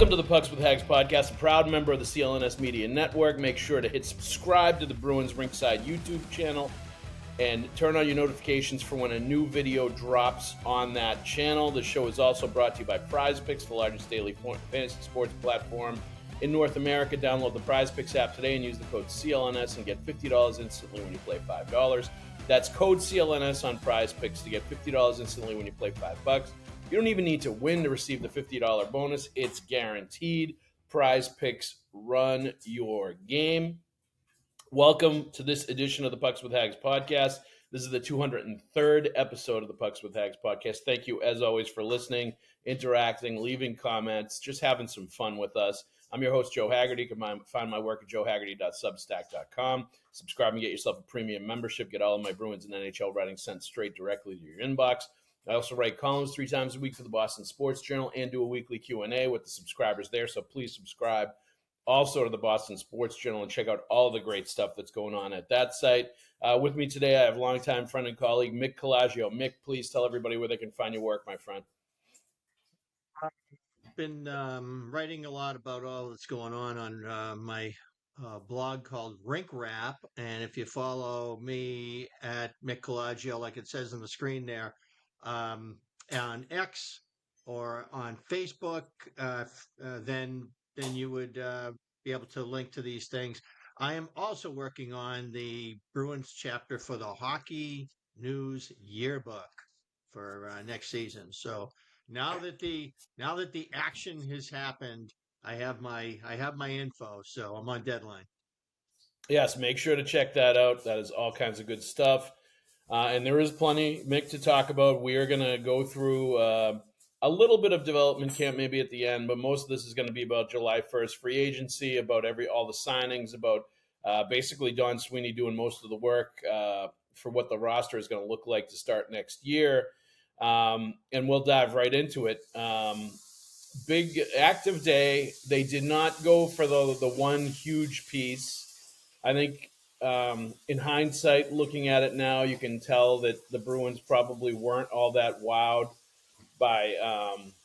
Welcome to the Pucks with Haggs podcast, a proud member of the CLNS Media Network. Make sure to hit subscribe to the Bruins Rinkside YouTube channel and turn on your notifications for when a new video drops on that channel. The show is also brought to you by PrizePicks, the largest daily fantasy sports platform in North America. Download the PrizePicks app today and use the code CLNS and get $50 instantly when you play $5. That's code CLNS on PrizePicks to get $50 instantly when you play $5. You don't even need to win to receive the $50 bonus. It's guaranteed. PrizePicks, run your game. Welcome to this edition of the Pucks with Haggs podcast. This is the 203rd episode of the Pucks with Haggs podcast. Thank you, as always, for listening, interacting, leaving comments, just having some fun with us. I'm your host, Joe Haggerty. You can find my work at joehaggerty.substack.com. Subscribe and get yourself a premium membership. Get all of my Bruins and NHL writing sent straight directly to your inbox. I also write columns 3 times a week for the Boston Sports Journal and do a weekly Q&A with the subscribers there, so please subscribe also to the Boston Sports Journal and check out all the great stuff that's going on at that site. With me today, I have longtime friend and colleague Mick Colageo. Mick, please tell everybody where they can find your work, my friend. I've been writing a lot about all that's going on my blog called Rink Rap, and if you follow me at Mick Colageo, like it says on the screen there, on X or on Facebook, then you would be able to link to these things. I am also working on the Bruins chapter for the Hockey News Yearbook for next season. So now that the action has happened, I have my info, so I'm on deadline. Yes, make sure to check that out. That is all kinds of good stuff. And there is plenty, Mick, to talk about. We are going to go through a little bit of development camp maybe at the end, but most of this is going to be about July 1st free agency, about all the signings, about basically Don Sweeney doing most of the work for what the roster is going to look like to start next year. And we'll dive right into it. Big active day. They did not go for the one huge piece. I think in hindsight, looking at it now, you can tell that the Bruins probably weren't all that wowed by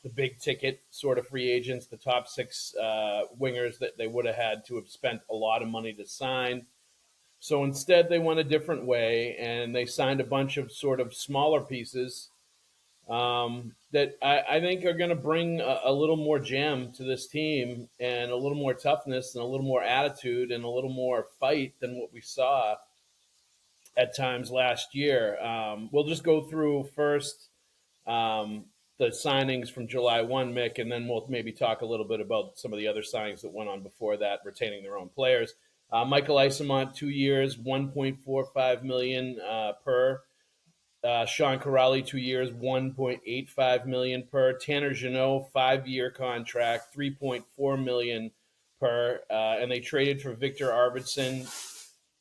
the big ticket sort of free agents, the top 6 wingers that they would have had to have spent a lot of money to sign. So instead, they went a different way, and they signed a bunch of sort of smaller pieces that I think are going to bring a little more jam to this team and a little more toughness and a little more attitude and a little more fight than what we saw at times last year. We'll just go through first the signings from July 1, Mick, and then we'll maybe talk a little bit about some of the other signings that went on before that, retaining their own players. Michael Eyssimont, 2 years, $1.45 million per. Sean Kuraly, 2 years, $1.85 million per. Tanner Jeannot, 5-year contract, $3.4 million per. And they traded for Viktor Arvidsson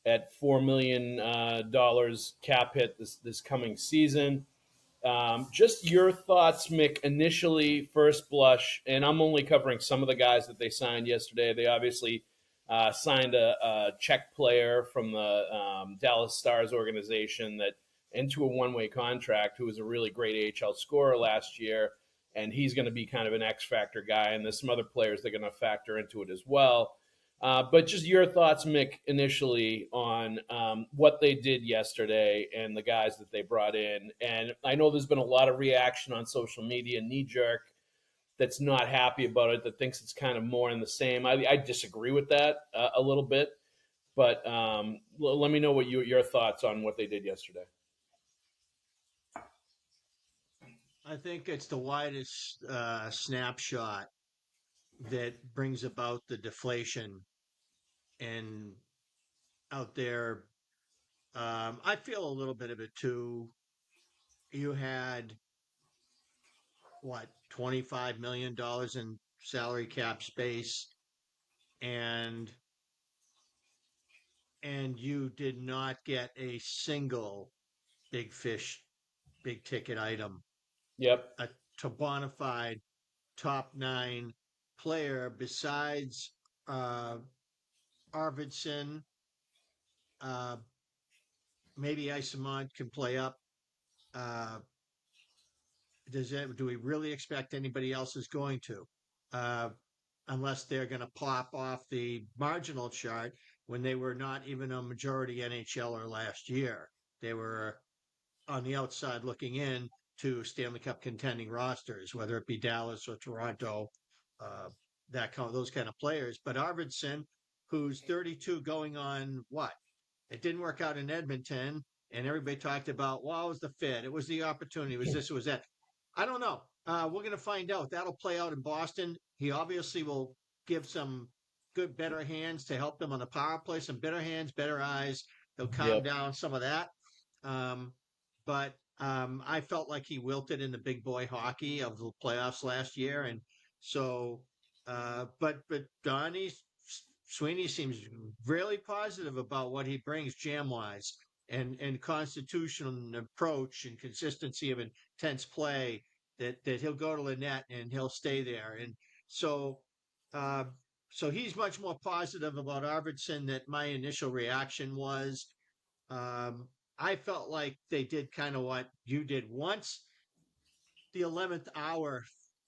at $4 million cap hit this coming season. Just your thoughts, Mick, initially, first blush, and I'm only covering some of the guys that they signed yesterday. They obviously signed a Czech player from the Dallas Stars organization that into a one-way contract, who was a really great AHL scorer last year, and he's going to be kind of an X-factor guy, and there's some other players that are going to factor into it as well. But just your thoughts, Mick, initially on what they did yesterday and the guys that they brought in. And I know there's been a lot of reaction on social media, knee-jerk, that's not happy about it, that thinks it's kind of more in the same. I disagree with that a little bit, but let me know what your thoughts on what they did yesterday. I think it's the widest snapshot that brings about the deflation and out there. I feel a little bit of it too. You had $25 million in salary cap space, and you did not get a single big ticket item. Yep. A bona fide top 9 player besides Arvidsson. Maybe Eyssimont can play up. Do we really expect anybody else is going to? unless they're going to pop off the marginal chart when they were not even a majority NHLer last year. They were on the outside looking in to Stanley Cup contending rosters, whether it be Dallas or Toronto, uh, those kind of players. But Arvidsson, who's 32, going on what? It didn't work out in Edmonton, and everybody talked about, well, it was the fit, it was the opportunity, it was this, it was that. I don't know. We're going to find out. That'll play out in Boston. He obviously will give some good, better hands to help them on the power play. Some better hands, better eyes. He'll calm Yep. down some of that. Um, but I felt like he wilted in the big boy hockey of the playoffs last year, and so. But Donnie Sweeney seems really positive about what he brings jam wise and constitutional approach and consistency of intense play that he'll go to the net and he'll stay there. And so uh, so he's much more positive about Arvidsson than my initial reaction was. Um, I felt like they did kind of what you did once the 11th hour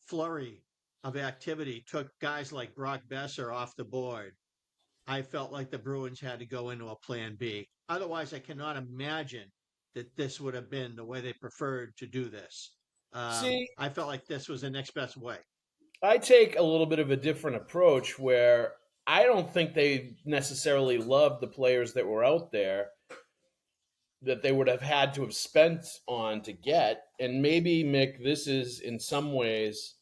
flurry of activity took guys like Brock Besser off the board. I felt like the Bruins had to go into a plan B. Otherwise, I cannot imagine that this would have been the way they preferred to do this. See, I felt like this was the next best way. I take a little bit of a different approach where I don't think they necessarily loved the players that were out there that they would have had to have spent on to get. And maybe, Mick, this is in some ways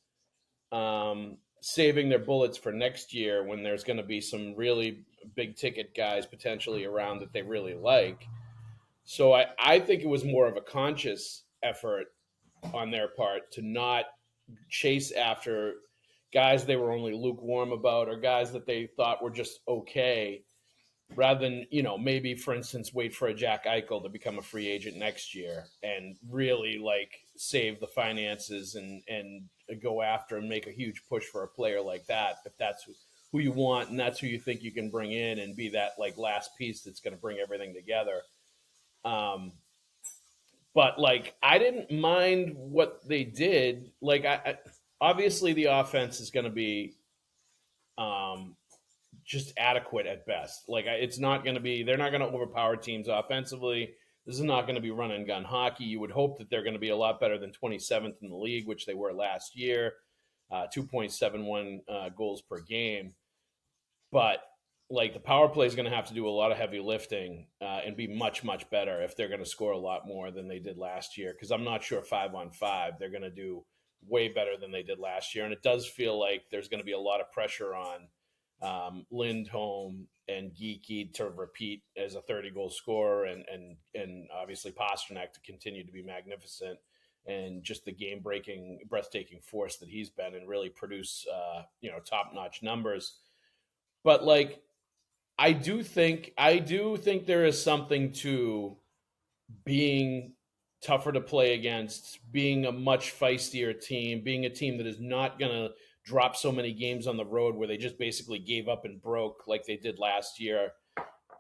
saving their bullets for next year when there's going to be some really big ticket guys potentially around that they really like. So I think it was more of a conscious effort on their part to not chase after guys they were only lukewarm about or guys that they thought were just okay, rather than, maybe, for instance, wait for a Jack Eichel to become a free agent next year and really like save the finances and go after and make a huge push for a player like that if that's who you want and that's who you think you can bring in and be that like last piece that's going to bring everything together. But like I didn't mind what they did. Like I obviously the offense is going to be um, just adequate at best. Like it's not going to be. They're not going to overpower teams offensively. This is not going to be run and gun hockey. You would hope that they're going to be a lot better than 27th in the league, which they were last year, 2.71 goals per game. But like the power play is going to have to do a lot of heavy lifting and be much better if they're going to score a lot more than they did last year. Because I'm not sure 5-on-5 they're going to do way better than they did last year, and it does feel like there's going to be a lot of pressure on Lindholm and Geeky to repeat as a 30-goal scorer, and obviously Pasternak to continue to be magnificent and just the game-breaking, breathtaking force that he's been and really produce top-notch numbers. But like I do think there is something to being tougher to play against, being a much feistier team, being a team that is not going to drop so many games on the road where they just basically gave up and broke like they did last year.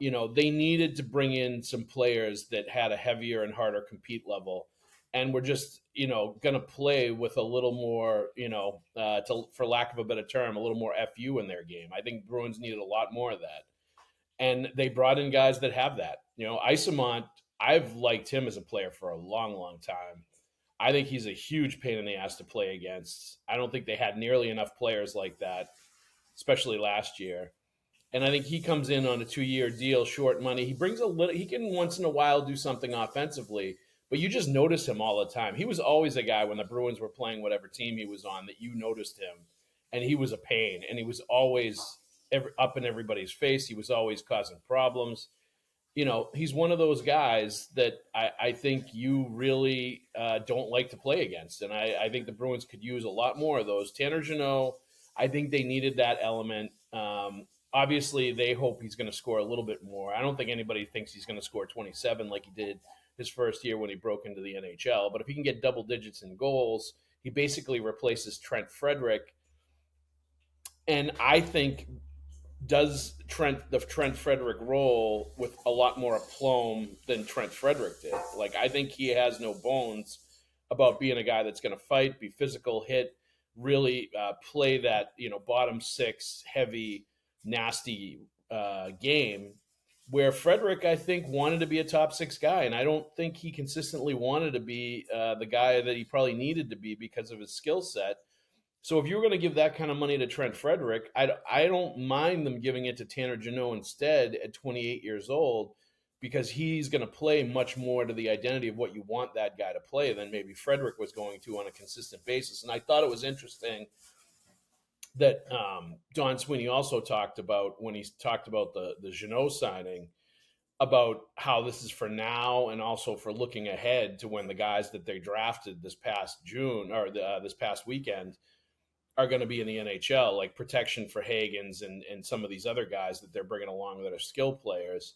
They needed to bring in some players that had a heavier and harder compete level and were just, going to play with a little more, for lack of a better term, a little more FU in their game. I think Bruins needed a lot more of that. And they brought in guys that have that. Isamont, I've liked him as a player for a long time. I think he's a huge pain in the ass to play against. I don't think they had nearly enough players like that, especially last year. And I think he comes in on a 2-year deal, short money. He brings a little. He can once in a while do something offensively, but you just notice him all the time. He was always a guy when the Bruins were playing whatever team he was on that you noticed him, and he was a pain. And he was always up in everybody's face. He was always causing problems. He's one of those guys that I think you really don't like to play against. And I think the Bruins could use a lot more of those. Tanner Jeannot, I think they needed that element. Obviously, they hope he's going to score a little bit more. I don't think anybody thinks he's going to score 27 like he did his first year when he broke into the NHL. But if he can get double digits in goals, he basically replaces Trent Frederick. And I think does the Trent Frederick role with a lot more aplomb than Trent Frederick did. Like I think he has no bones about being a guy that's going to fight, be physical, hit. really play that bottom six heavy, nasty game. Where Frederick, I think, wanted to be a top six guy, and I don't think he consistently wanted to be the guy that he probably needed to be because of his skill set. So if you were going to give that kind of money to Trent Frederick, I don't mind them giving it to Tanner Jeannot instead at 28 years old, because he's going to play much more to the identity of what you want that guy to play than maybe Frederick was going to on a consistent basis. And I thought it was interesting that Don Sweeney also talked about when he talked about the Jeannot signing, about how this is for now and also for looking ahead to when the guys that they drafted this past June or this past weekend are going to be in the NHL, like protection for Hagens and some of these other guys that they're bringing along that are skill players.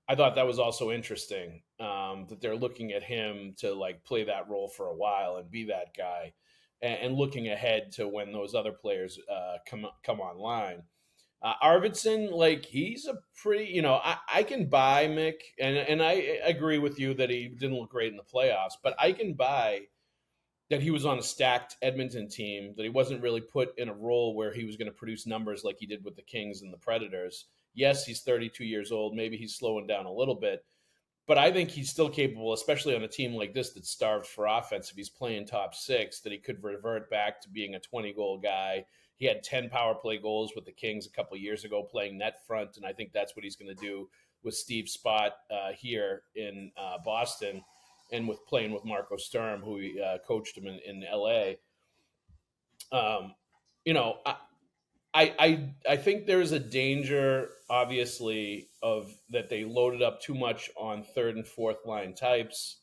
I thought that was also interesting, that they're looking at him to like play that role for a while and be that guy, and looking ahead to when those other players come online. Arvidsson, like he's a pretty, I can buy Mick, and I agree with you that he didn't look great in the playoffs, but I can buy that he was on a stacked Edmonton team, that he wasn't really put in a role where he was going to produce numbers like he did with the Kings and the Predators. Yes, he's 32 years old. Maybe he's slowing down a little bit, but I think he's still capable, especially on a team like this that's starved for offense. If he's playing top six, that he could revert back to being a 20-goal guy. He had 10 power play goals with the Kings a couple of years ago playing net front, and I think that's what he's going to do with Steve Spott here in Boston, and with playing with Marco Sturm, who coached him in L.A. Um, you know, I think there's a danger, obviously, of that they loaded up too much on third and fourth line types,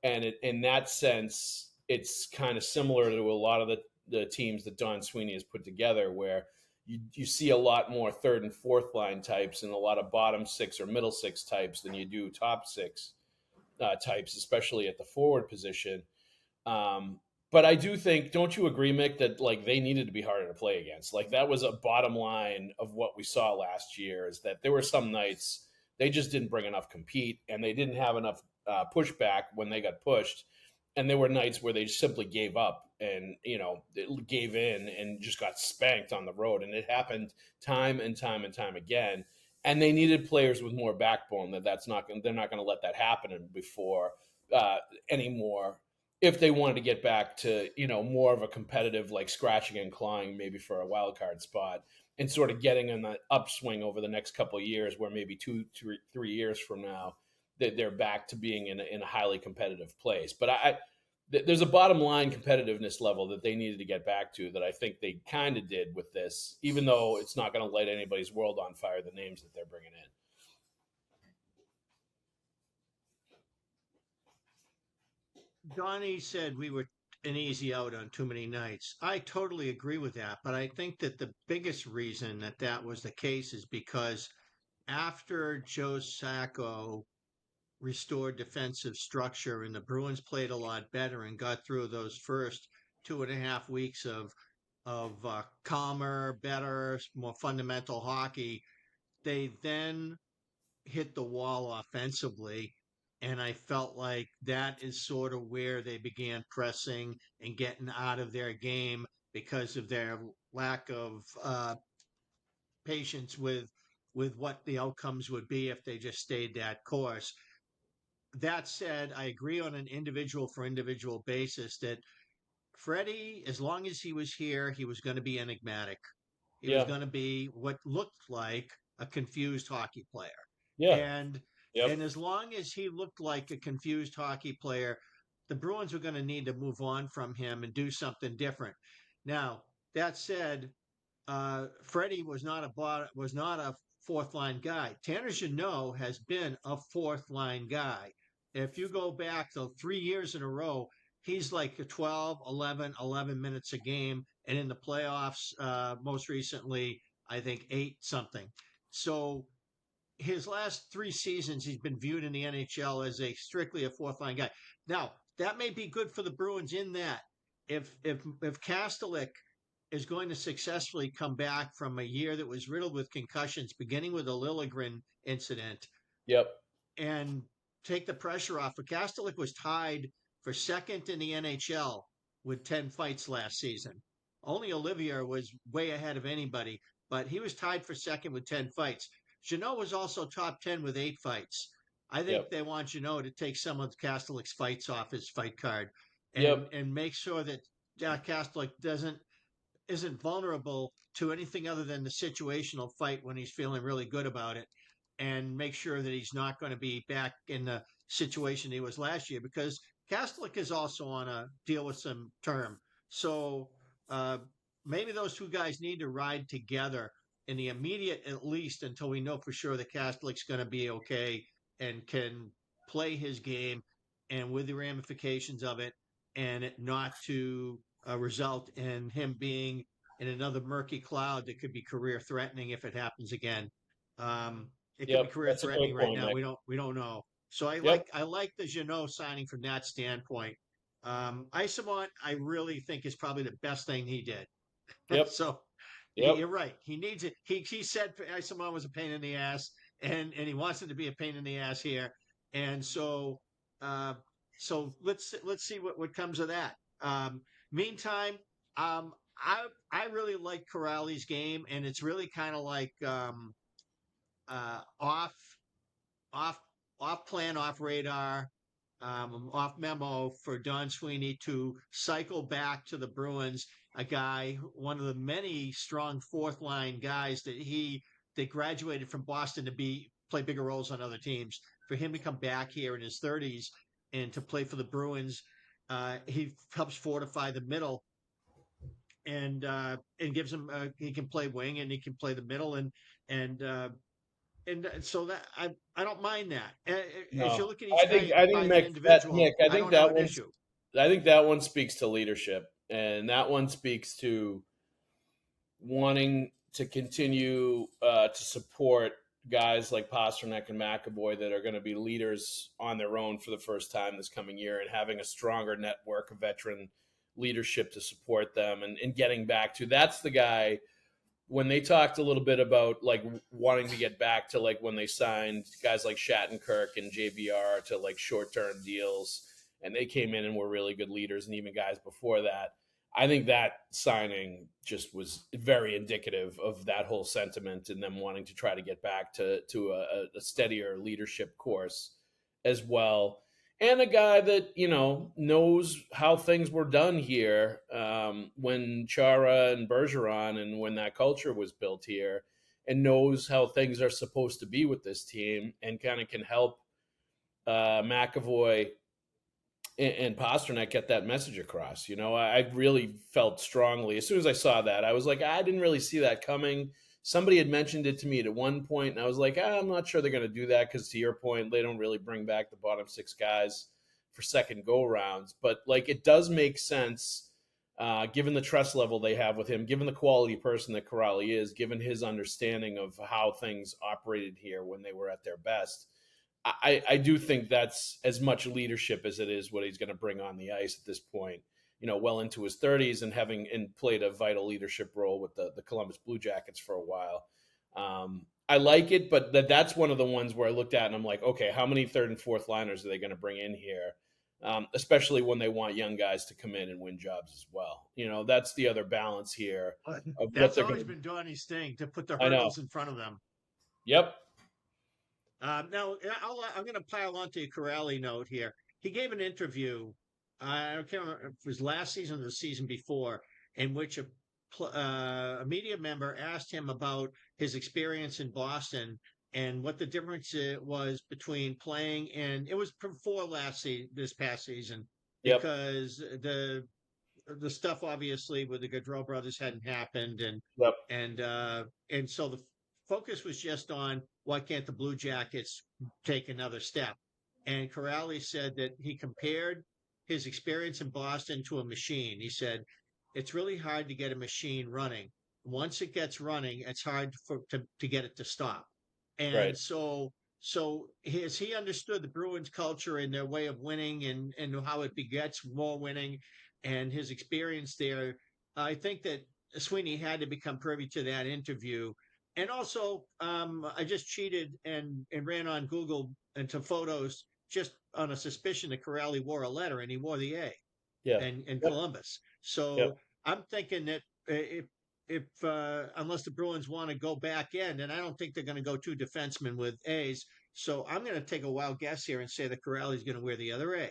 and in that sense, it's kind of similar to a lot of the teams that Don Sweeney has put together, where you see a lot more third and fourth line types and a lot of bottom six or middle six types than you do top six types, especially at the forward position. But I do think, don't you agree, Mick, that like they needed to be harder to play against? Like that was a bottom line of what we saw last year, is that there were some nights they just didn't bring enough compete, and they didn't have enough pushback when they got pushed, and there were nights where they simply gave up and gave in and just got spanked on the road, and it happened time and time and time again. And they needed players with more backbone. They're not going to let that happen before anymore, if they wanted to get back to more of a competitive, like scratching and clawing maybe for a wild card spot, and sort of getting on the upswing over the next couple of years, where maybe 2, 3 years from now that they're back to being in a highly competitive place. But there's a bottom line competitiveness level that they needed to get back to, that I think they kind of did with this, even though it's not going to light anybody's world on fire, the names that they're bringing in. Donnie said we were an easy out on too many nights. I totally agree with that, but I think that the biggest reason that that was the case is because after Joe Sacco restored defensive structure and the Bruins played a lot better and got through those first 2.5 weeks of calmer, better, more fundamental hockey, they then hit the wall offensively. And I felt like that is sort of where they began pressing and getting out of their game because of their lack of patience with what the outcomes would be if they just stayed that course. That said, I agree on an individual for individual basis that Freddie, as long as he was here, he was going to be enigmatic. He was Yeah, going to be what looked like a confused hockey player. yeah, And yep, and as long as he looked like a confused hockey player, the Bruins were going to need to move on from him and do something different. Now, that said, Freddie was not a fourth line guy. Tanner Jeannot has been a fourth line guy. If you go back to 3 years in a row, he's like a 12, 11, 11 minutes a game. And in the playoffs, most recently, I think 8 something. So his last 3 seasons, he's been viewed in the NHL as a strictly a fourth line guy. Now, that may be good for the Bruins in that if Kastelik is going to successfully come back from a year that was riddled with concussions, beginning with the Liljegren incident, yep, and take the pressure off. But Kastelik was tied for second in the NHL with 10 fights last season. only Olivier was way ahead of anybody, but he was tied for second with 10 fights. Janot was also top 10 with 8 fights. I think Yep. they want Janot to take some of Kastelik's fights off his fight card Yep. and make sure that Kastelik isn't vulnerable to anything other than the situational fight when he's feeling really good about it, and make sure that he's not going to be back in the situation he was last year, because Kastelik is also on a deal with some term. So uh, maybe those two guys need to ride together in the immediate, at least until we know for sure that Kastelik's going to be okay and can play his game, and with the ramifications of it, and it not to result in him being in another murky cloud that could be career threatening if it happens again. It could be Yep. career That's a threatening great right point, now. Nick. We don't know. So Yep. I like the Janot signing from that standpoint. Isamont, I really think is probably the best thing he did. Yep. So Yep. you're right. He needs it. He said Isamont was a pain in the ass, and he wants it to be a pain in the ass here. And so uh, let's see what comes of that. Meantime, I really like Kuraly's game, and it's really kind of like off off off plan, off radar, off memo for Don Sweeney to cycle back to the Bruins, a guy, one of the many strong fourth line guys that graduated from Boston to be play bigger roles on other teams. For him to come back here in his 30s and to play for the Bruins, he helps fortify the middle and gives him he can play wing and he can play the middle and so that I don't mind that. As you No, look at each guy I think by the Mick, that individual, Nick, I I think don't have that an one's, issue. I think that one speaks to leadership, and that one speaks to wanting to continue to support guys like Pasternak and McAvoy that are going to be leaders on their own for the first time this coming year, and having a stronger network of veteran leadership to support them, and getting back to that's the guy when they talked a little bit about like wanting to get back to like when they signed guys like Shattenkirk and JBR to like short-term deals, and they came in and were really good leaders, and even guys before that. I think that signing just was very indicative of that whole sentiment and them wanting to try to get back to a steadier leadership course as well, and a guy that knows how things were done here when Chara and Bergeron and when that culture was built here, and knows how things are supposed to be with this team, and kind of can help McAvoy and Pasternak get that message across. I really felt strongly as soon as I saw that. I was like, I didn't really see that coming. Somebody had mentioned it to me at one point, and I was like, I'm not sure they're going to do that because, to your point, they don't really bring back the bottom six guys for second go rounds. But like, it does make sense given the trust level they have with him, given the quality person that Kuraly is, given his understanding of how things operated here when they were at their best. I do think that's as much leadership as it is what he's going to bring on the ice at this point. Well into his 30s and having played a vital leadership role with the Columbus Blue Jackets for a while. I like it, but that's one of the ones where I looked at and I'm like, okay, how many third and fourth liners are they going to bring in here? Especially when they want young guys to come in and win jobs as well. That's the other balance here of what That's they're always going to. been Donnie's thing, to put the I know. hurdles in front of them. Yep. Now, I'm going to pile onto a Kuraly note here. He gave an interview, I can't remember if it was last season or the season before, in which a media member asked him about his experience in Boston and what the difference was between playing, and it was before this past season, Yep. because the stuff obviously with the Gaudreau brothers hadn't happened, Yep. and so the focus was just on why can't the Blue Jackets take another step. And Kuraly said that he compared his experience in Boston to a machine. He said it's really hard to get a machine running. Once it gets running, it's hard to get it to stop. Right. And so as he understood the Bruins culture and their way of winning and how it begets more winning and his experience there, I think that Sweeney had to become privy to that interview. And also, I just cheated and ran on Google into photos just on a suspicion that Kuraly wore a letter, and he wore the A Yeah. in Yep. Columbus. Yep. So I'm thinking that if unless the Bruins want to go back in, and I don't think they're going to go two defensemen with A's. So I'm going to take a wild guess here and say that Kuraly's going to wear the other A. Yeah.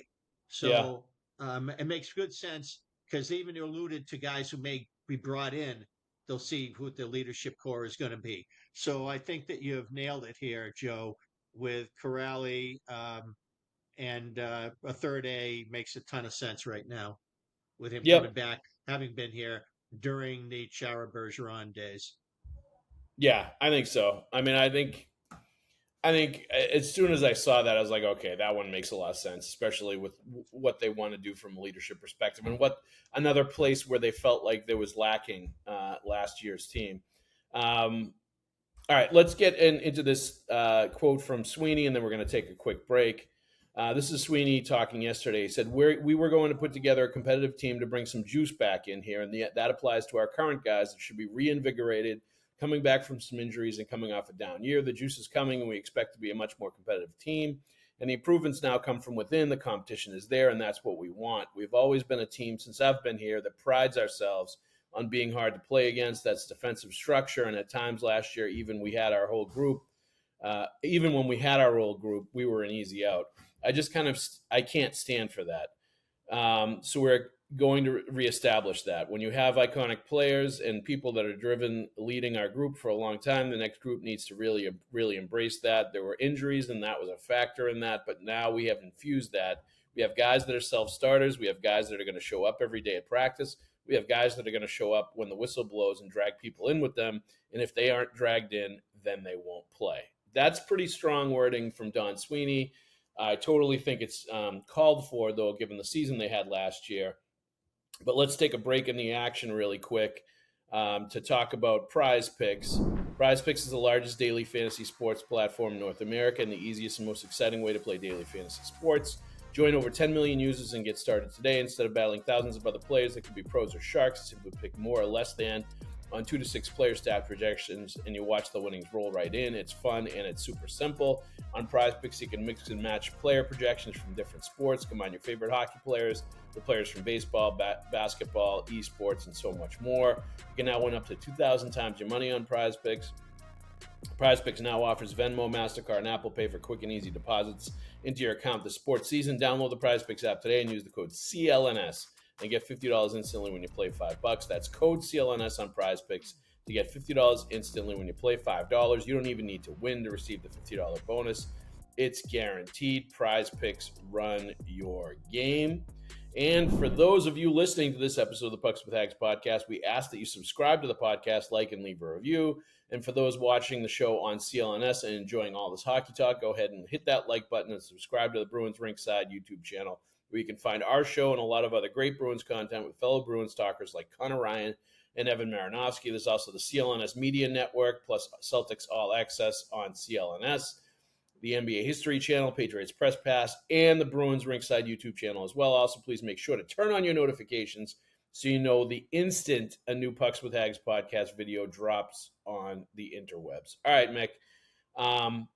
So it makes good sense because they even alluded to guys who may be brought in. They'll see who the leadership core is going to be. So I think that you have nailed it here, Joe, with Kuraly, and a third A makes a ton of sense right now with him coming Yep. back, having been here during the Chara Bergeron days. Yeah, I think so. I mean, I think as soon as I saw that, I was like, okay, that one makes a lot of sense, especially with what they want to do from a leadership perspective, and what another place where they felt like there was lacking last year's team. All right, let's get into this quote from Sweeney, and then we're going to take a quick break. This is Sweeney talking yesterday. He said, we were going to put together a competitive team to bring some juice back in here, and that applies to our current guys that should be reinvigorated, coming back from some injuries and coming off a down year. The juice is coming, and we expect to be a much more competitive team. And the improvements now come from within. The competition is there, and that's what we want. We've always been a team since I've been here that prides ourselves on being hard to play against. That's defensive structure, and at times last year, even we had our whole group. Even when we had our whole group, we were an easy out. I can't stand for that. So we're going to reestablish that. When you have iconic players and people that are driven leading our group for a long time, the next group needs to really embrace that. There were injuries, and that was a factor in that, but now we have infused that. We have guys that are self-starters. We have guys that are going to show up every day at practice. We have guys that are going to show up when the whistle blows and drag people in with them. And if they aren't dragged in, then they won't play. That's pretty strong wording from Don Sweeney. I totally think it's called for, though, given the season they had last year. But let's take a break in the action really quick to talk about PrizePicks. PrizePicks is the largest daily fantasy sports platform in North America and the easiest and most exciting way to play daily fantasy sports. Join over 10 million users and get started today. Instead of battling thousands of other players that could be pros or sharks, simply pick more or less than on 2 to 6 player stat projections, and you watch the winnings roll right in. It's fun and it's super simple. On PrizePicks, you can mix and match player projections from different sports, combine your favorite hockey players, the players from baseball, basketball, esports, and so much more. You can now win up to 2,000 times your money on PrizePicks. PrizePicks now offers Venmo, MasterCard, and Apple Pay for quick and easy deposits into your account this sports season. Download the PrizePicks app today and use the code CLNS and get $50 instantly when you play $5. That's code CLNS on PrizePicks to get $50 instantly when you play $5. You don't even need to win to receive the $50 bonus. It's guaranteed. PrizePicks, run your game. And for those of you listening to this episode of the Pucks with Haggs podcast, we ask that you subscribe to the podcast, like, and leave a review. And for those watching the show on CLNS and enjoying all this hockey talk, go ahead and hit that like button and subscribe to the Bruins Rinkside YouTube channel, where you can find our show and a lot of other great Bruins content with fellow Bruins talkers like Conor Ryan and Evan Marinofski. There's also the CLNS Media Network, plus Celtics All Access on CLNS, the NBA History Channel, Patriots Press Pass, and the Bruins Rinkside YouTube channel as well. Also, please make sure to turn on your notifications so you know the instant a new Pucks with Haggs podcast video drops on the interwebs. All right, Mick.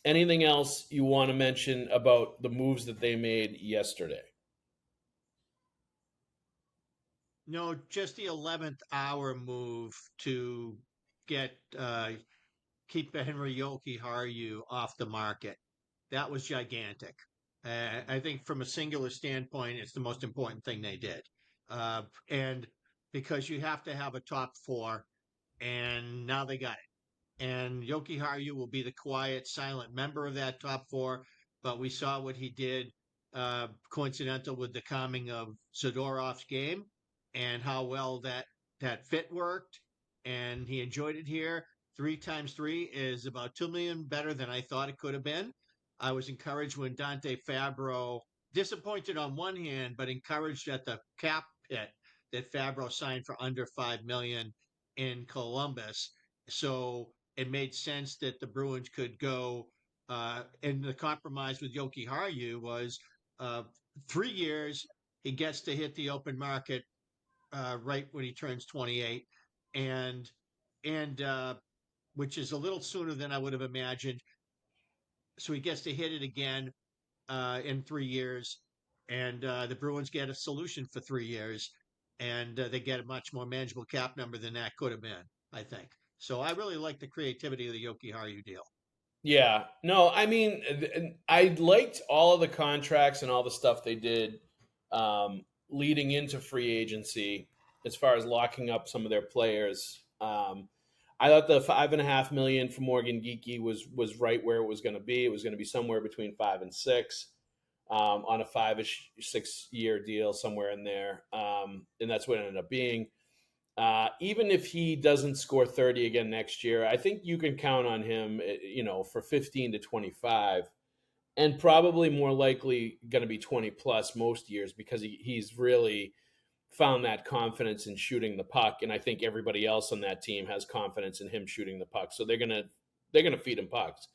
Anything else you want to mention about the moves that they made yesterday? No, just the 11th hour move to get keep Henri Jokiharju off the market. That was gigantic. I think from a singular standpoint, it's the most important thing they did. And because you have to have a top four, and now they got it. And Jokiharju will be the quiet, silent member of that top four. But we saw what he did, coincidental with the calming of Zadorov's game and how well that fit worked. And he enjoyed it here. 3 times 3 is about 2 million better than I thought it could have been. I was encouraged when Dante Fabro, disappointed on one hand, but encouraged at the cap hit that Fabro signed for under 5 million in Columbus. So it made sense that the Bruins could go. And the compromise with Jokiharju was 3 years. He gets to hit the open market right when he turns 28, and which is a little sooner than I would have imagined. So he gets to hit it again in 3 years, and the Bruins get a solution for 3 years. and they get a much more manageable cap number than that could have been, I think. So I really like the creativity of the Jokiharju deal. Yeah. No, I mean, I liked all of the contracts and all the stuff they did leading into free agency as far as locking up some of their players. I thought the 5.5 million for Morgan Geekie was right where it was going to be. It was going to be somewhere between 5 and 6 on a 5-ish 6 year deal, somewhere in there, and that's what it ended up being. Even if he doesn't score 30 again next year, I think you can count on him, for 15 to 25, and probably more likely going to be 20 plus most years because he's really found that confidence in shooting the puck, and I think everybody else on that team has confidence in him shooting the puck, so they're gonna feed him pucks,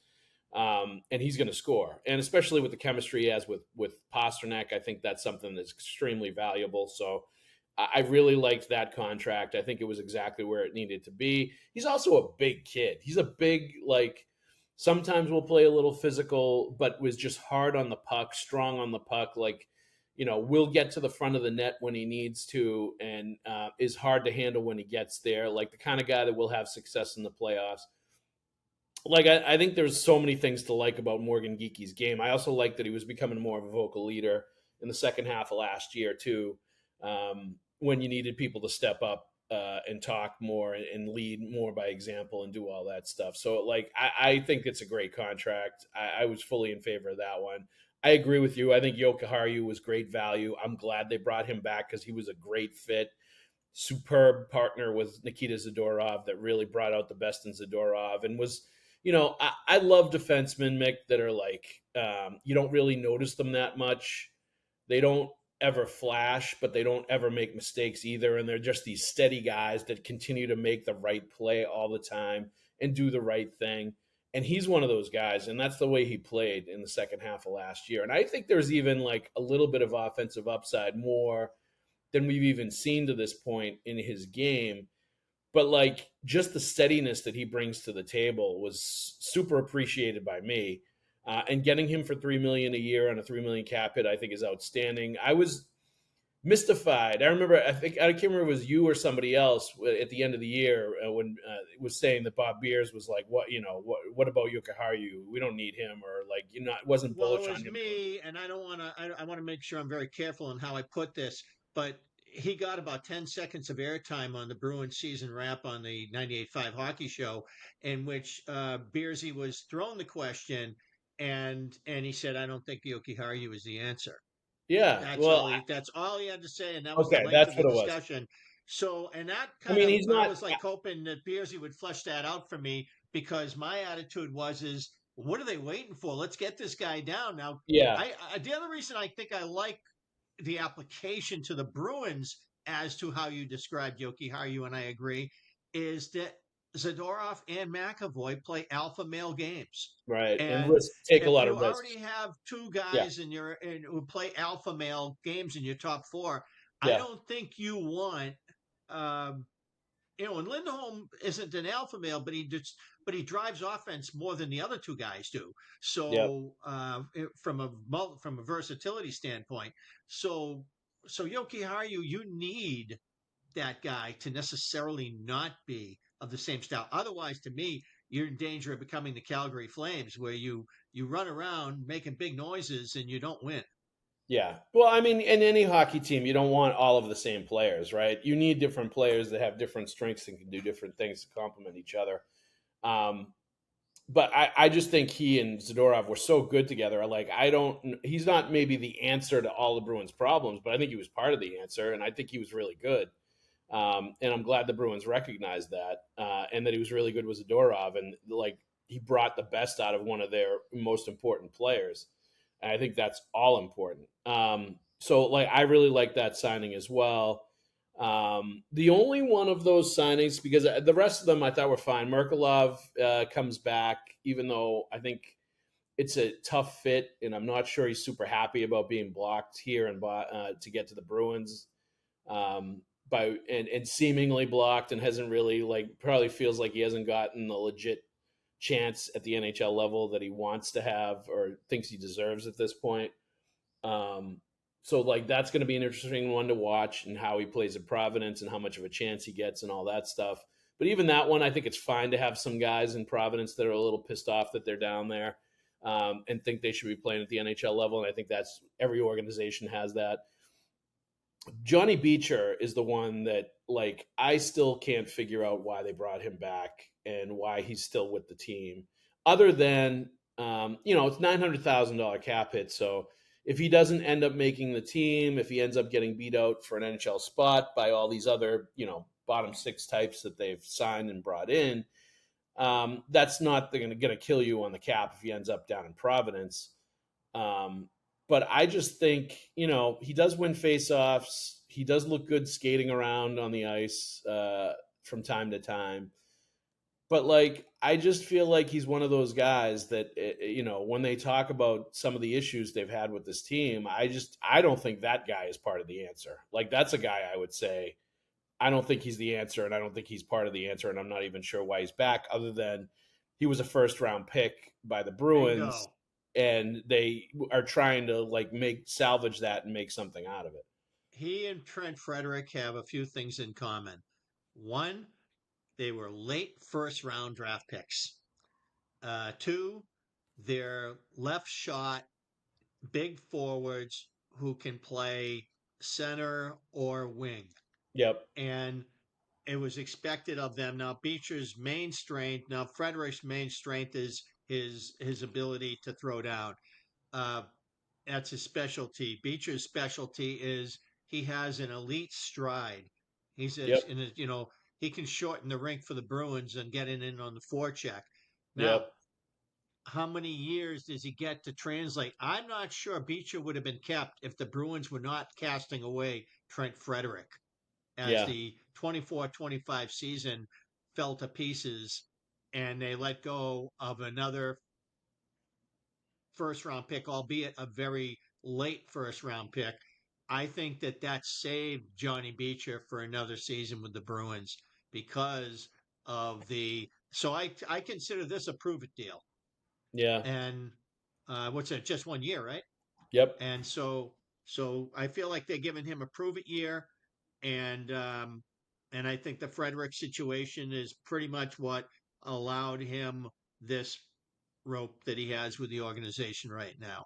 and he's going to score, and especially with the chemistry he has with Pasternak, I think that's something that's extremely valuable. So I really liked that contract. I think it was exactly where it needed to be. He's also a big kid. He's a big, like, sometimes will play a little physical, but was just hard on the puck, strong on the puck. Like, will get to the front of the net when he needs to, and is hard to handle when he gets there. Like the kind of guy that will have success in the playoffs. Like, I think there's so many things to like about Morgan Geekie's game. I also like that he was becoming more of a vocal leader in the second half of last year, too. When you needed people to step up and talk more and lead more by example and do all that stuff. So, like, I think it's a great contract. I was fully in favor of that one. I agree with you. I think Jokiharju was great value. I'm glad they brought him back because he was a great fit. Superb partner with Nikita Zadorov that really brought out the best in Zadorov and was, I love defensemen, Mick, that are like, you don't really notice them that much. They don't ever flash, but they don't ever make mistakes either. And they're just these steady guys that continue to make the right play all the time and do the right thing. And he's one of those guys, and that's the way he played in the second half of last year. And I think there's even like a little bit of offensive upside, more than we've even seen to this point in his game. But like just the steadiness that he brings to the table was super appreciated by me. And getting him for $3 million a year on a $3 million cap hit, I think, is outstanding. I was mystified. I remember, I can't remember if it was you or somebody else at the end of the year when it was saying that Bob Beers was like, what about Jokiharju? We don't need him, or like, wasn't Well, bullish it on was him. me, and I don't want to. I want to make sure I'm very careful in how I put this, but he got about 10 seconds of airtime on the Bruins season wrap on the 98.5 Hockey Show, in which Beersy was thrown the question, and he said, "I don't think Jokiharju is the answer." Yeah, well, That's all he had to say, and that was the okay, length that's of the what it was. discussion. So, and that I kind mean, of, he's I not. was like hoping that Beersy would flesh that out for me, because my attitude is, what are they waiting for? Let's get this guy down now. Yeah, The other reason I think I like the application to the Bruins as to how you described Jokiharju, and I agree, is that Zadorov and McAvoy play alpha male games. right, and And take a if lot you of already risks. have two Yeah, guys who play alpha male games in your top four, I yeah, don't think you want, um, and Lindholm isn't an alpha male, but he drives offense more than the other two guys do. yeah, So from a versatility standpoint, so Jokiharju, you need that guy to necessarily not be of the same style. Otherwise, to me, you're in danger of becoming the Calgary Flames, where you run around making big noises and you don't win. yeah. Well, I mean, in any hockey team, you don't want all of the same players, right? You need different players that have different strengths and can do different things to complement each other. Um, but I just think he and Zadorov were so good together. Like, he's not maybe the answer to all the Bruins' problems, but I think he was part of the answer, and I think he was really good. And I'm glad the Bruins recognized that, and that he was really good with Zadorov, and like he brought the best out of one of their most important players. And I think that's all important. So like I really like that signing as well. The only one of those signings, because the rest of them I thought were fine. Merkulov comes back, even though I think it's a tough fit, and I'm not sure he's super happy about being blocked here and to get to the Bruins. And seemingly blocked, and hasn't really, like, probably feels like he hasn't gotten the legit chance at the NHL level that he wants to have or thinks he deserves at this point. Um, So like that's going to be an interesting one to watch, and how he plays at Providence and how much of a chance he gets and all that stuff. But even that one, I think it's fine to have some guys in Providence that are a little pissed off that they're down there, and think they should be playing at the NHL level. And I think that's every organization has that. Johnny Beecher is the one that like I still can't figure out why they brought him back and why he's still with the team, other than it's $900,000 cap hit. So if he doesn't end up making the team, if he ends up getting beat out for an NHL spot by all these other bottom six types that they've signed and brought in, that's not going to kill you on the cap if he ends up down in Providence. Um, but I just think, he does win faceoffs. He does look good skating around on the ice from time to time. But like, I just feel like he's one of those guys that, when they talk about some of the issues they've had with this team, I don't think that guy is part of the answer. Like, that's a guy I would say, I don't think he's the answer, and I don't think he's part of the answer, and I'm not even sure why he's back, other than he was a first round pick by the Bruins, and they are trying to like salvage that and make something out of it. He and Trent Frederick have a few things in common. One, they were late first round draft picks. Two, they're left shot, big forwards who can play center or wing. Yep. And it was expected of them. Now Beecher's main strength, now Frederick's main strength is his ability to throw down. Uh, that's his specialty. Beecher's specialty is he has an elite stride. He's Yep. he can shorten the rink for the Bruins and get in on the forecheck. Now, Yep. how many years does he get to translate? I'm not sure Beecher would have been kept if the Bruins were not casting away Trent Frederick as Yeah. the 24-25 season fell to pieces and they let go of another first round pick, albeit a very late first round pick. I think that saved Johnny Beecher for another season with the Bruins because of the. So I consider this a prove it deal. Yeah. And what's it? Just 1 year, right? Yep. And so I feel like they're giving him a prove it year, and I think the Frederick situation is pretty much what allowed him this rope that he has with the organization right now.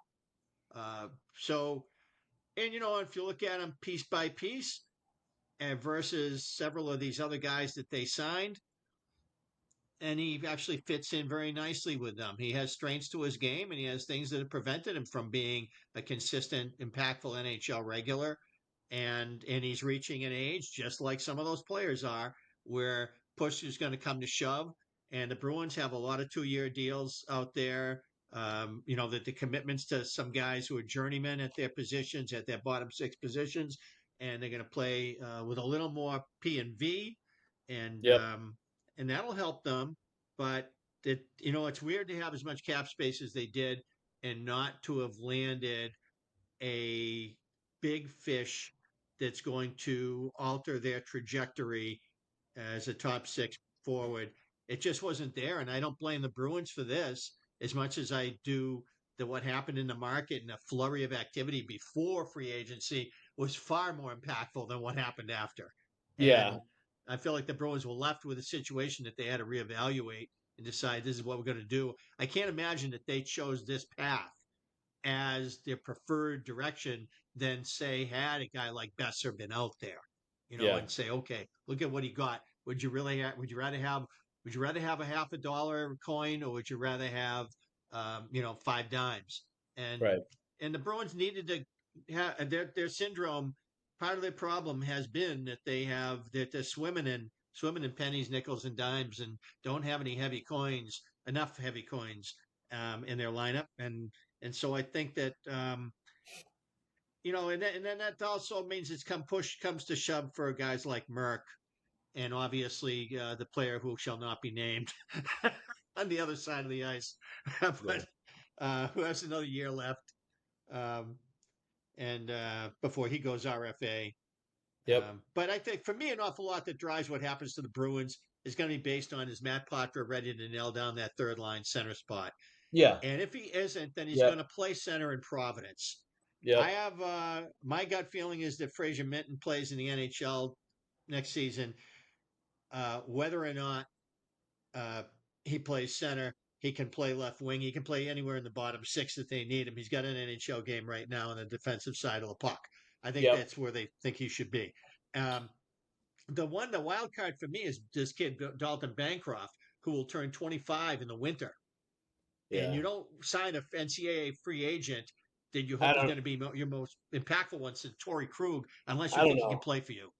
Uh, so, and if you look at him piece by piece, and versus several of these other guys that they signed, and he actually fits in very nicely with them. He has strengths to his game, and he has things that have prevented him from being a consistent, impactful NHL regular. And he's reaching an age, just like some of those players are, where push is going to come to shove. And the Bruins have a lot of 2-year deals out there. That the commitments to some guys who are journeymen at their positions, at their bottom six positions, and they're going to play with a little more P and V, and Yep. that'll help them. But it's weird to have as much cap space as they did and not to have landed a big fish that's going to alter their trajectory as a top six forward. It just wasn't there, and I don't blame the Bruins for this as much as I do that what happened in the market and a flurry of activity before free agency was far more impactful than what happened after. Yeah. And I feel like the Bruins were left with a situation that they had to reevaluate and decide this is what we're going to do. I can't imagine that they chose this path as their preferred direction than say had a guy like Besser been out there, Yeah. and say, okay, look at what he got. Would you rather have a half a dollar coin, or would you rather have 5 dimes? And Right. and the Bruins needed to have their syndrome. Part of their problem has been that they're swimming in pennies, nickels, and dimes, and don't have any enough heavy coins in their lineup. And so I think that and then that also means it's push comes to shove for guys like Merck, and obviously the player who shall not be named on the other side of the ice, Yeah. but who has another year left, um, and before he goes RFA. Yep. But I think for me, an awful lot that drives what happens to the Bruins is going to be based on is Matt Poitras ready to nail down that third line center spot. Yeah. And if he isn't, then he's Yep. going to play center in Providence. Yep. I have my gut feeling is that Fraser Minton plays in the NHL next season, whether or not uh, he plays center. He can play left wing. He can play anywhere in the bottom six that they need him. He's got an NHL game right now on the defensive side of the puck. I think Yep. that's where they think he should be. Um, the wild card for me is this kid Dalton Bancroft, who will turn 25 in the winter. And Yeah. you don't sign a NCAA free agent that you I hope is don't. going to be your most impactful one since Torrey Krug, unless you I don't think he can know. play for you.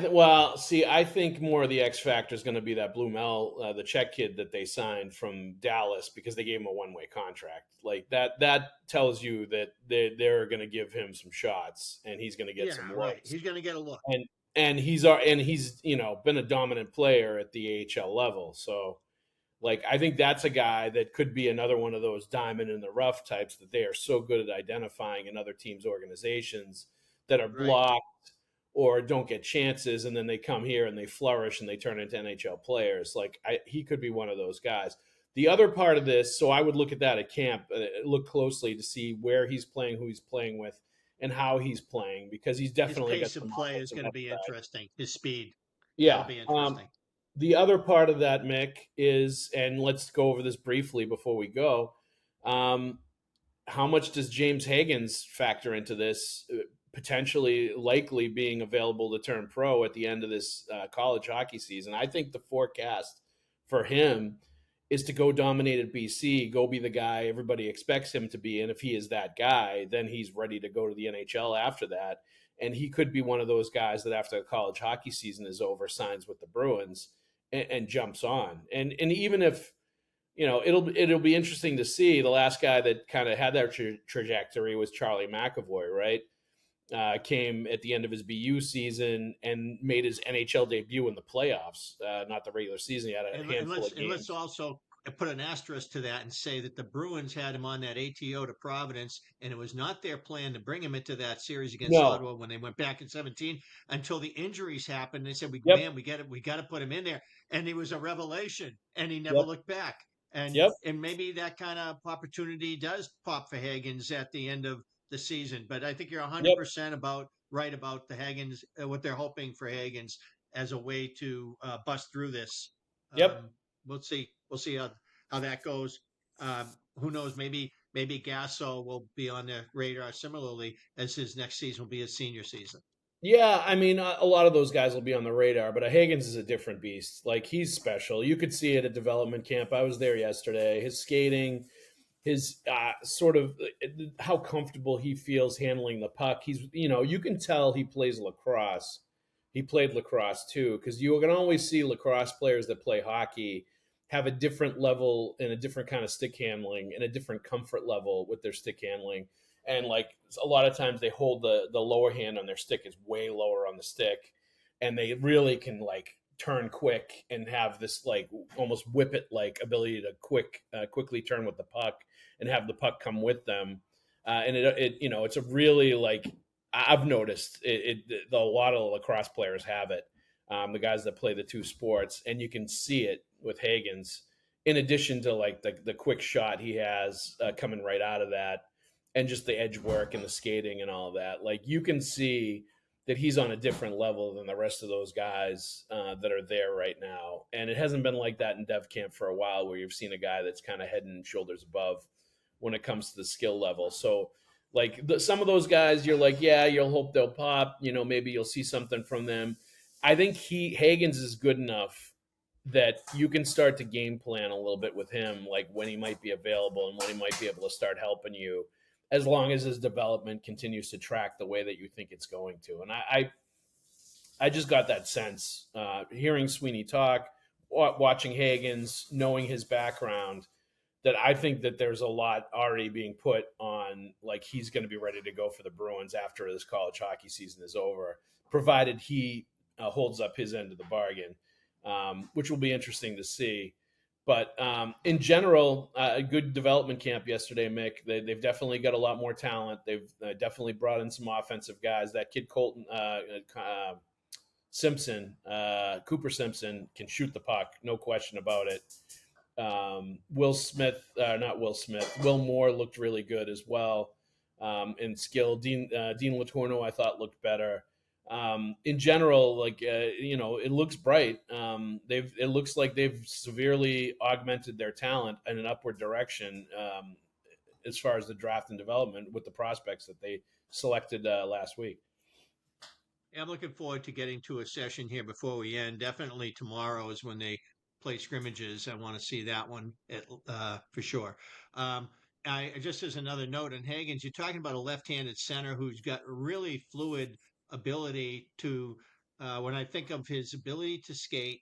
Well, see, I think more of the X factor is going to be that Blumel, the Czech kid that they signed from Dallas because they gave him a one-way contract. Like that, that tells you that they're going to give him some shots and he's going to get Yeah, some right. looks. He's going to get a look. And he's been a dominant player at the AHL level. So like I think that's a guy that could be another one of those diamond in the rough types that they are so good at identifying in other teams' organizations that are Right. blocked or don't get chances, and then they come here and they flourish and they turn into NHL players. Like he could be one of those guys. The other part of this, so I would look at that at camp, look closely to see where he's playing, who he's playing with, and how he's playing because he's His definitely got pace of some play is offensive going to be upside. interesting. His speed. That'll Yeah. be interesting. The other part of that, Mick, is, and let's go over this briefly before we go. Um, how much does James Hagens factor into this? Potentially, likely being available to turn pro at the end of this college hockey season. I think the forecast for him is to go dominate at BC, go be the guy everybody expects him to be. And if he is that guy, then he's ready to go to the NHL after that. And he could be one of those guys that after the college hockey season is over, signs with the Bruins and jumps on. And even if it'll be interesting to see. The last guy that kind of had that trajectory was Charlie McAvoy, right? Came at the end of his BU season and made his NHL debut in the playoffs, not the regular season. He had a handful of And let's games. also put an asterisk to that and say that the Bruins had him on that ATO to Providence, and it was not their plan to bring him into that series against No. Ottawa when they went back in 17 until the injuries happened. They said, Yep. we got to put him in there," and he was a revelation, and he never Yep. looked back. And Yep. maybe that kind of opportunity does pop for Hagens at the end of the season. But I think you're Yep. 100% right about the Hagens, what they're hoping for Hagens as a way to bust through this. Yep. We'll see. We'll see how that goes. Who knows? Maybe Gasso will be on the radar similarly as his next season will be his senior season. Yeah, I mean, a lot of those guys will be on the radar, but Higgins is a different beast. Like he's special. You could see it at development camp. I was there yesterday. His skating, his sort of how comfortable he feels handling the puck. You can tell he plays lacrosse. He played lacrosse too, because you can always see lacrosse players that play hockey have a different level and a different kind of stick handling and a different comfort level with their stick handling. And like a lot of times they hold the lower hand on their stick is way lower on the stick, and they really can like turn quick and have this like almost whip it like ability to quickly turn with the puck and have the puck come with them. And it's a really like I've noticed a lot of lacrosse players have it. The guys that play the two sports, and you can see it with Hagens. In addition to like the quick shot he has coming right out of that, and just the edge work and the skating and all of that, like you can see that he's on a different level than the rest of those guys that are there right now. And it hasn't been like that in dev camp for a while, where you've seen a guy that's kind of head and shoulders above when it comes to the skill level. So like some of those guys, you're like, yeah, you'll hope they'll pop. Maybe you'll see something from them. I think Hagens is good enough that you can start to game plan a little bit with him, like when he might be available and when he might be able to start helping you, as long as his development continues to track the way that you think it's going to. And I just got that sense, hearing Sweeney talk, watching Hagens, knowing his background, that I think that there's a lot already being put on, like he's going to be ready to go for the Bruins after this college hockey season is over, provided he holds up his end of the bargain, which will be interesting to see. But in general, a good development camp yesterday, Mick. They've definitely got a lot more talent. They've definitely brought in some offensive guys. That kid Colton Simpson, Cooper Simpson, can shoot the puck, no question about it. Will Moore looked really good as well. and skill. Dean Letourneau, I thought, looked better. In general, like it looks bright. It looks like they've severely augmented their talent in an upward direction as far as the draft and development with the prospects that they selected last week. Yeah, I'm looking forward to getting to a session here before we end. Definitely tomorrow is when they play scrimmages. I want to see that one for sure. I just as another note on Hagens, you're talking about a left-handed center who's got really fluid ability to. When I think of his ability to skate,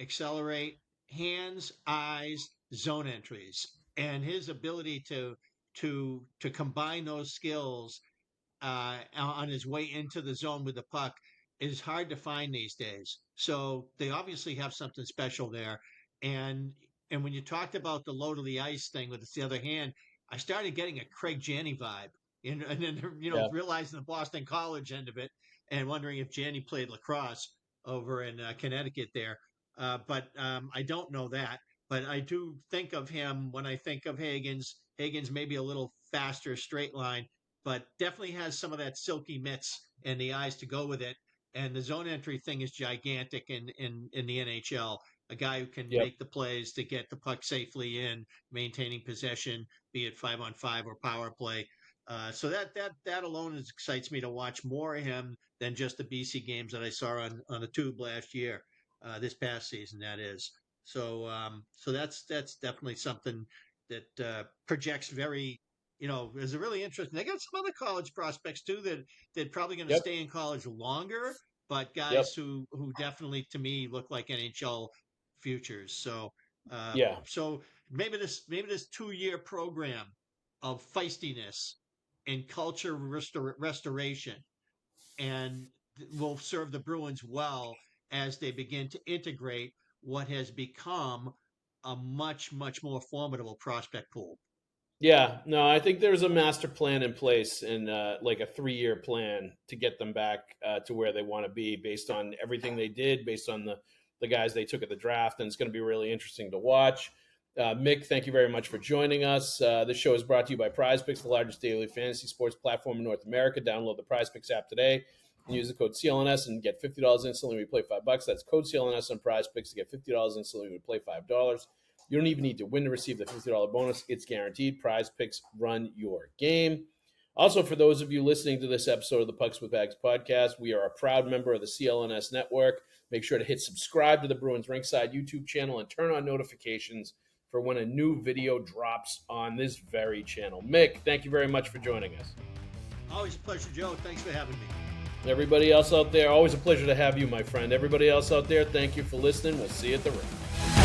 accelerate, hands, eyes, zone entries, and his ability to combine those skills on his way into the zone with the puck is hard to find these days. So they obviously have something special there. And when you talked about the low to the ice thing with the other hand, I started getting a Craig Janney vibe. And then, realizing the Boston College end of it and wondering if Janney played lacrosse over in Connecticut there. But I don't know that. But I do think of him when I think of Hagens. Hagens maybe a little faster straight line, but definitely has some of that silky mitts and the eyes to go with it. And the zone entry thing is gigantic in the NHL. A guy who can make the plays to get the puck safely in, maintaining possession, be it 5-on-5 or power play. So that alone excites me to watch more of him than just the BC games that I saw on the tube last year, this past season, that is. So that's definitely something that projects very, is really interesting. They got some other college prospects too that probably going to stay in college longer, but guys who definitely to me look like NHL futures. So so maybe this 2-year program of feistiness and culture restoration and will serve the Bruins well as they begin to integrate what has become a much, much more formidable prospect pool. Yeah, no, I think there's a master plan in place and like a 3-year plan to get them back to where they want to be based on everything they did, based on the guys they took at the draft. And it's going to be really interesting to watch. Mick, thank you very much for joining us. This show is brought to you by PrizePicks, the largest daily fantasy sports platform in North America. Download the PrizePicks app today and use the code CLNS and get $50 instantly when you play $5. That's code CLNS on PrizePicks to get $50 instantly when you play $5. You don't even need to win to receive the $50 bonus. It's guaranteed. PrizePicks, run your game. Also, for those of you listening to this episode of the Pucks with Haggs podcast, we are a proud member of the CLNS network. Make sure to hit subscribe to the Bruins Rinkside YouTube channel and turn on notifications for when a new video drops on this very channel. Mick, thank you very much for joining us. Always a pleasure, Joe. Thanks for having me. Everybody else out there, always a pleasure to have you, my friend. Everybody else out there, thank you for listening. We'll see you at the rink.